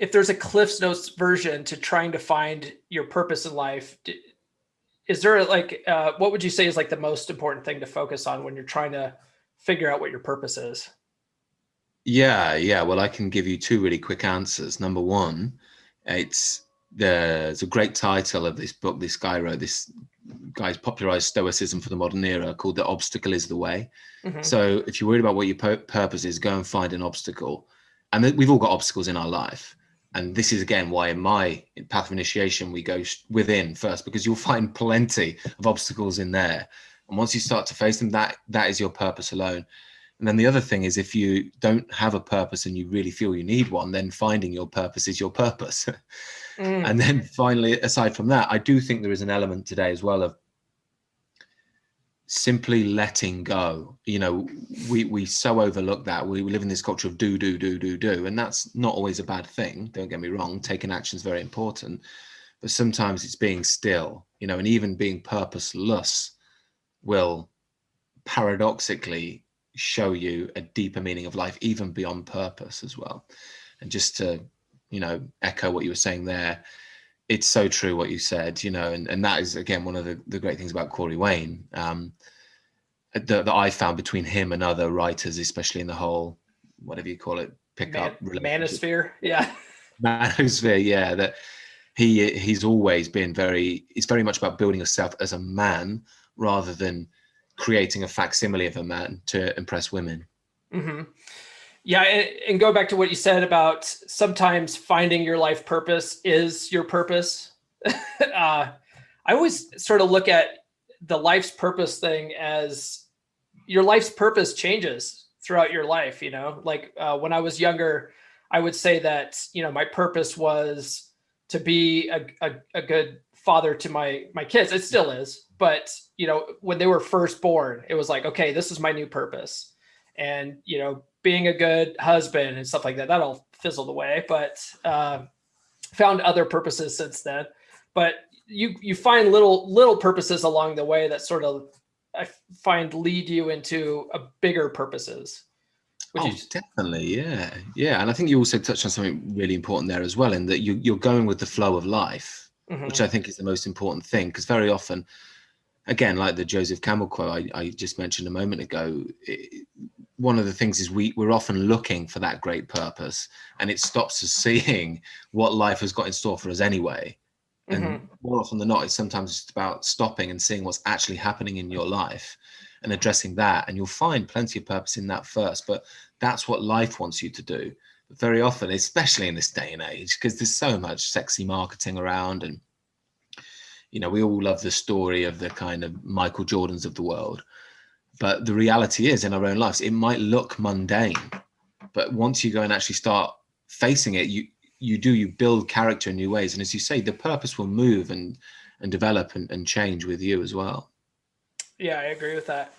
if there's a Cliff's Notes version to trying to find your purpose in life, is there like, what would you say is like the most important thing to focus on when you're trying to figure out what your purpose is? Yeah. Well, I can give you two really quick answers. Number one, there's a great title of this book this guy wrote. This guy's popularized Stoicism for the modern era, called "The Obstacle Is the Way." Mm-hmm. So if you're worried about what your purpose is, go and find an obstacle. And we've all got obstacles in our life. And this is again why in my path of initiation we go within first, because you'll find plenty of obstacles in there. And once you start to face them, that is your purpose alone. And then the other thing is, if you don't have a purpose and you really feel you need one, then finding your purpose is your purpose. Mm. And then finally, aside from that, I do think there is an element today as well of simply letting go. You know, we so overlook that. We live in this culture of do, and that's not always a bad thing. Don't get me wrong. Taking action is very important, but sometimes it's being still, you know, and even being purposeless will paradoxically show you a deeper meaning of life, even beyond purpose as well. And just to, you know, echo what you were saying there, it's so true what you said, you know, and that is again one of the great things about Corey Wayne, that I found between him and other writers, especially in the whole, whatever you call it, pickup relationship, Manosphere. Yeah. manosphere, yeah, that he's always been it's very much about building yourself as a man rather than creating a facsimile of a man to impress women. Mm-hmm. Yeah. And go back to what you said about sometimes finding your life purpose is your purpose. I always sort of look at the life's purpose thing as your life's purpose changes throughout your life. You know, like when I was younger, I would say that, you know, my purpose was to be a good father to my kids. It still is. But, you know, when they were first born, it was like, okay, this is my new purpose. And, you know, being a good husband and stuff like that, that all fizzled away, but found other purposes since then. But you find little purposes along the way that sort of, I find, lead you into a bigger purposes. Would you? Definitely, yeah. And I think you also touched on something really important there as well, in that you're going with the flow of life, Mm-hmm. which I think is the most important thing. Because very often, again, like the Joseph Campbell quote I just mentioned a moment ago, one of the things is we're often looking for that great purpose, and it stops us seeing what life has got in store for us anyway. And Mm-hmm. more often than not, it's sometimes just about stopping and seeing what's actually happening in your life and addressing that. And you'll find plenty of purpose in that first, but that's what life wants you to do. But very often, especially in this day and age, because there's so much sexy marketing around, and, you know, we all love the story of the kind of Michael Jordans of the world. But the reality is, in our own lives, it might look mundane, but once you go and actually start facing it, you build character in new ways. And as you say, the purpose will move and develop and change with you as well. Yeah, I agree with that.